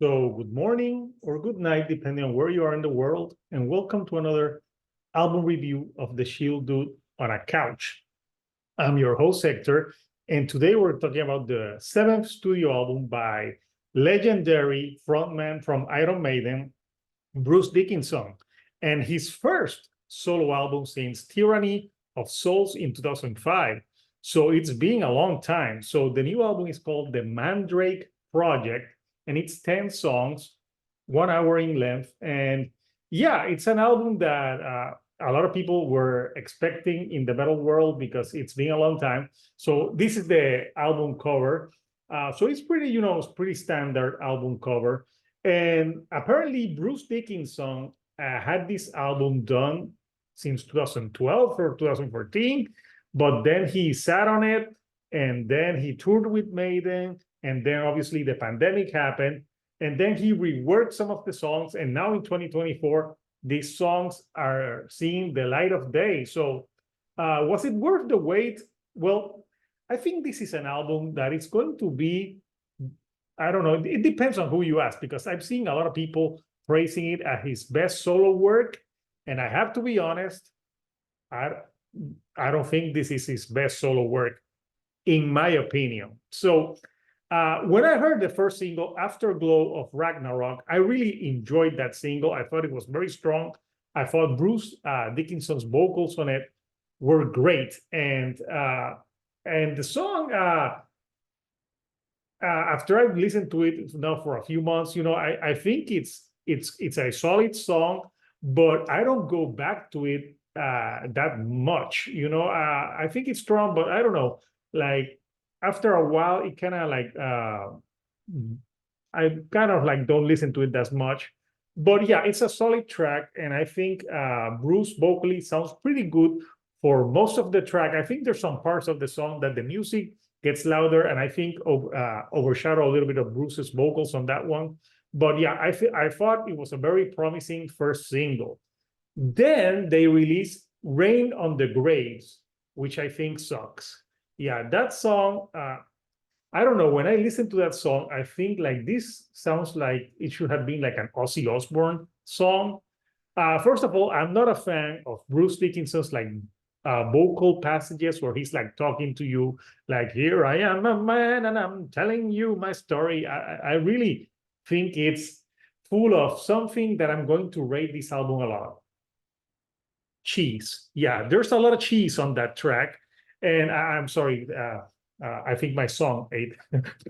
So, good morning or good night, depending on where you are in the world, and welcome to another album review of the Shield Dude on a Couch. I'm your host, Hector, and today we're talking about the seventh studio album by legendary frontman from Iron Maiden, Bruce Dickinson, and his first solo album since Tyranny of Souls in 2005. So it's been a long time. So the new album is called The Mandrake Project, and it's 10 songs, 1 hour in length. And yeah, it's an album that a lot of people were expecting in the metal world because it's been a long time. So this is the album cover. So it's pretty, it's pretty standard album cover. And apparently, Bruce Dickinson had this album done since 2012 or 2014, but then he sat on it and then he toured with Maiden. And then obviously the pandemic happened. And then he reworked some of the songs. And now in 2024, these songs are seeing the light of day. So was it worth the wait? Well, I think this is an album that is going to be, I don't know. It depends on who you ask, because I've seen a lot of people praising it as his best solo work. And I have to be honest, I, I don't think this is his best solo work, in my opinion. So when I heard the first single, Afterglow of Ragnarok, I really enjoyed that single. I thought it was very strong. I thought Bruce Dickinson's vocals on it were great. And the song, after I've listened to it now for a few months, I think it's a solid song, but I don't go back to it that much. I think it's strong, but I don't know. Like after a while, it kind of like I kind of like don't listen to it as much. But yeah, it's a solid track, and I think Bruce vocally sounds pretty good for most of the track. I think there's some parts of the song that the music gets louder, and I think overshadow a little bit of Bruce's vocals on that one. But yeah, I thought it was a very promising first single. Then they released Rain on the Graves, which I think sucks. Yeah, that song, I don't know. When I listen to that song, I think like this sounds like it should have been like an Ozzy Osbourne song. First of all, I'm not a fan of Bruce Dickinson's like vocal passages where he's like talking to you, like, here I am a man and I'm telling you my story. I really think it's full of something that I'm going to rate this album a lot. Cheese. Yeah, there's a lot of cheese on that track. And I'm sorry, I think my song ate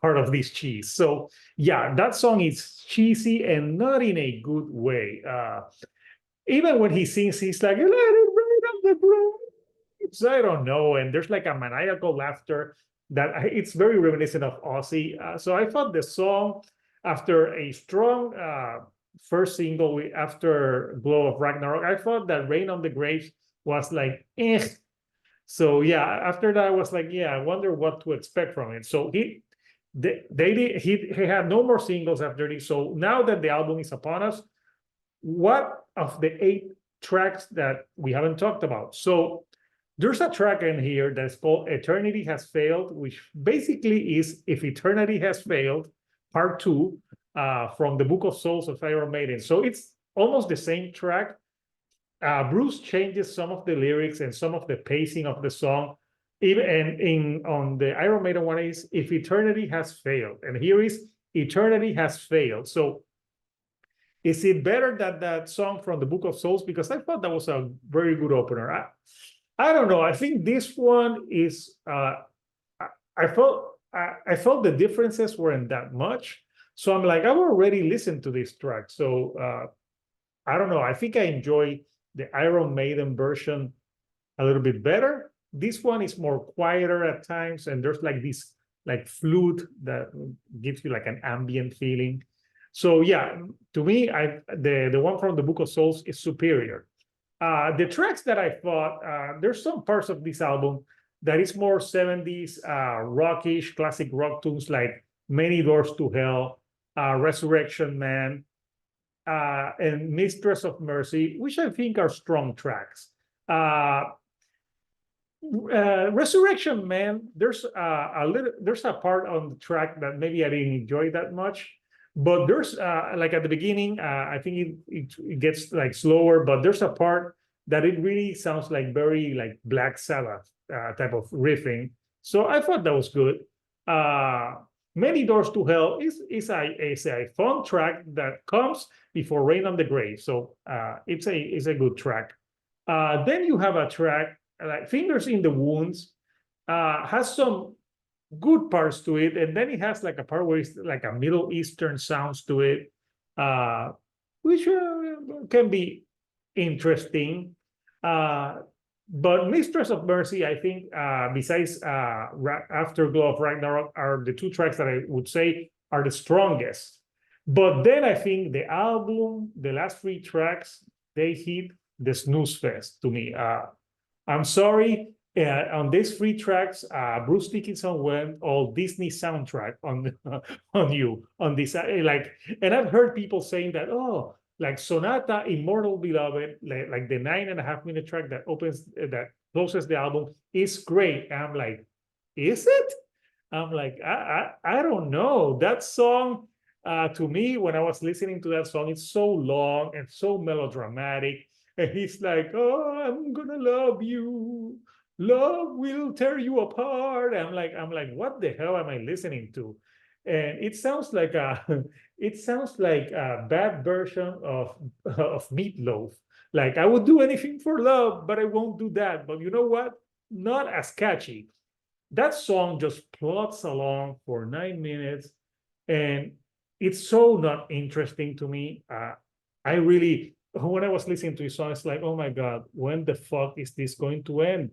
part of this cheese. So yeah, that song is cheesy and not in a good way. Even when he sings, he's like, let it rain on the grapes. I don't know. And there's like a maniacal laughter that it's very reminiscent of Ozzy. So I thought the song, after a strong first single after Glow of Ragnarok, I thought that Rain on the Graves was like, eh. So yeah, after that, I was like, yeah, I wonder what to expect from it. So he had no more singles after this. So now that the album is upon us, what of the 8 tracks that we haven't talked about? So there's a track in here that's called Eternity Has Failed, which basically is If Eternity Has Failed, part 2, from the Book of Souls of Iron Maiden. So it's almost the same track. Bruce changes some of the lyrics and some of the pacing of the song. Even on the Iron Maiden one is If Eternity Has Failed, and here is Eternity Has Failed. So is it better than that song from the Book of Souls? Because I thought that was a very good opener. I don't know. I think this one is. I felt the differences weren't that much. So I'm like, I've already listened to this track. So I don't know. I think I enjoy the Iron Maiden version a little bit better. This one is more quieter at times, and there's like this like flute that gives you like an ambient feeling. So yeah, to me, the one from the Book of Souls is superior. The tracks that I thought, there's some parts of this album that is more 70s rockish, classic rock tunes like Many Doors to Hell, Resurrection Man, and Mistress of Mercy, which I think are strong tracks. Resurrection Man, there's a part on the track that maybe I didn't enjoy that much, But there's like at the beginning, I think it gets like slower, but there's a part that it really sounds like very like Black Sabbath type of riffing. So I thought that was good. Uh, Many Doors to Hell is a fun track that comes before Rain on the Grave. So it's a good track. Then you have a track like Fingers in the Wounds, has some good parts to it, and then it has like a part where it's like a Middle Eastern sounds to it, uh, which can be interesting. Uh, but Mistress of Mercy, I think, besides Afterglow of Ragnarok, are the two tracks that I would say are the strongest. But then I think the album, the last three tracks, they hit the snooze fest to me. I'm sorry. On these three tracks, Bruce Dickinson went all Disney soundtrack on on you on this like, and I've heard people saying that, oh, like Sonata, Immortal Beloved, like the 9.5 minute track that opens that closes the album is great. And I'm like, is it? I'm like, I don't know. That song, to me, when I was listening to that song, it's so long and so melodramatic. And he's like, oh, I'm gonna love you. Love will tear you apart. I'm like, what the hell am I listening to? And it sounds like a it sounds like a bad version of Meatloaf. Like I would do anything for love, but I won't do that. But you know what? Not as catchy. That song just plods along for 9 minutes, and it's so not interesting to me. I really, when I was listening to his song, it's like, oh my God, when the fuck is this going to end?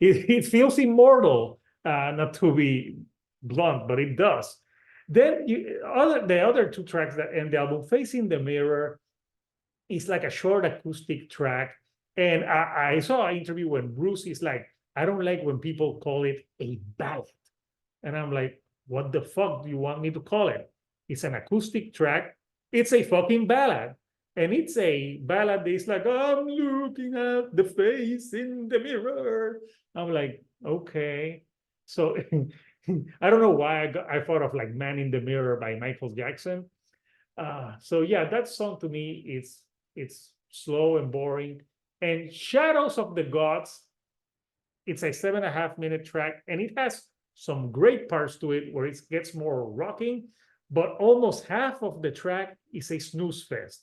It feels immortal, not to be blunt, but it does. Then the other two tracks that end the album, Facing the Mirror, is like a short acoustic track. And I saw an interview when Bruce is like, I don't like when people call it a ballad. And I'm like, what the fuck do you want me to call it? It's an acoustic track. It's a fucking ballad. And it's a ballad that's like, I'm looking at the face in the mirror. I'm like, okay. So I don't know why I thought of like Man in the Mirror by Michael Jackson. So yeah, that song to me it's slow and boring. And Shadows of the Gods, it's a 7.5 minute track, and it has some great parts to it where it gets more rocking, but almost half of the track is a snooze fest.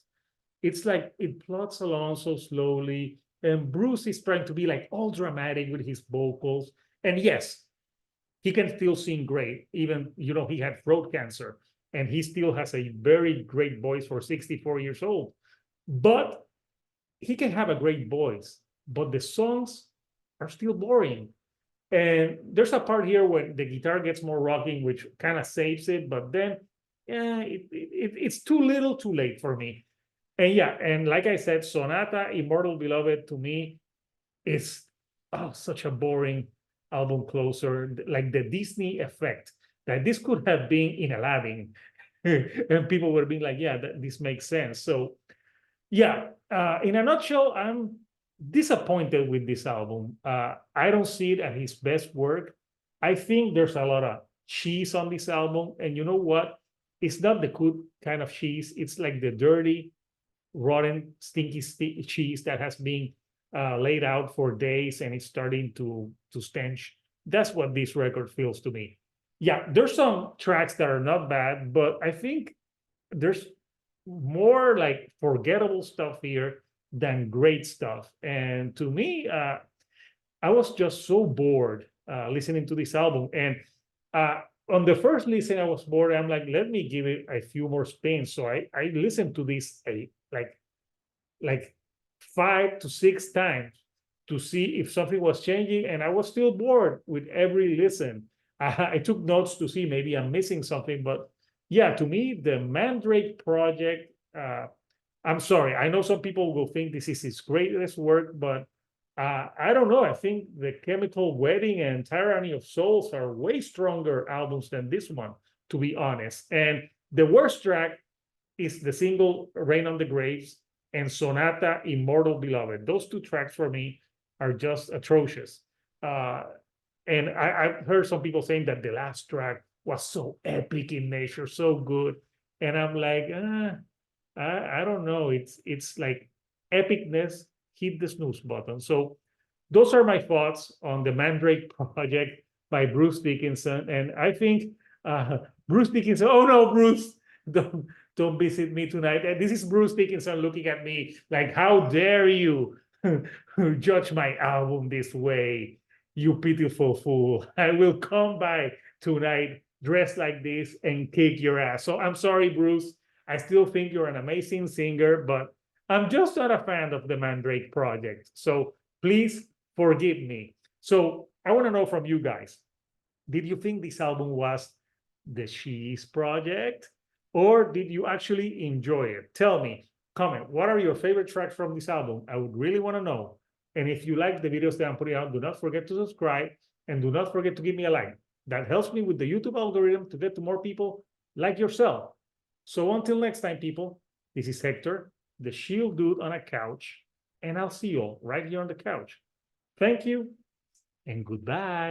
It's like it plods along so slowly, and Bruce is trying to be like all dramatic with his vocals. And yes, he can still sing great, even he had throat cancer, and he still has a very great voice for 64 years old. But he can have a great voice, but the songs are still boring. And there's a part here when the guitar gets more rocking, which kind of saves it, but then yeah, it's too little too late for me. And yeah, and like I said, Sonata, Immortal Beloved to me is such a boring album closer, like the Disney effect that this could have been in Aladdin. And people were being like, yeah, this makes sense. So yeah, in a nutshell, I'm disappointed with this album. I don't see it as his best work. I think there's a lot of cheese on this album, and you know what? It's not the good kind of cheese. It's like the dirty, rotten, stinky cheese that has been laid out for days, and it's starting to stench. That's what this record feels to me. Yeah, there's some tracks that are not bad, but I think there's more like forgettable stuff here than great stuff. And to me, I was just so bored listening to this album. And on the first listen, I was bored. I'm like, let me give it a few more spins. So I listened to this like 5 to 6 times to see if something was changing, and I was still bored with every listen. I took notes to see maybe I'm missing something, but yeah, to me, the Mandrake Project, I'm sorry, I know some people will think this is his greatest work, but I don't know. I think the Chemical Wedding and Tyranny of Souls are way stronger albums than this one, to be honest. And the worst track is the single Rain on the Graves and Sonata, Immortal Beloved. Those two tracks for me are just atrocious. And I've heard some people saying that the last track was so epic in nature, so good. and I'm like, I don't know. It's like epicness, hit the snooze button. So those are my thoughts on the Mandrake Project by Bruce Dickinson. And I think uh, Bruce Dickinson, oh no, Bruce, don't don't visit me tonight. And this is Bruce Dickinson looking at me like, how dare you judge my album this way, you pitiful fool. I will come by tonight dressed like this and kick your ass. So I'm sorry, Bruce. I still think you're an amazing singer, but I'm just not a fan of the Mandrake Project. So please forgive me. So I want to know from you guys, did you think this album was the Cheese Project, or did you actually enjoy it? Tell me, comment, what are your favorite tracks from this album? I would really want to know. And if you like the videos that I'm putting out, do not forget to subscribe and do not forget to give me a like. That helps me with the YouTube algorithm to get to more people like yourself. So until next time, people, this is Hector, the Shield Dude on a couch, and I'll see you all right here on the couch. Thank you and goodbye.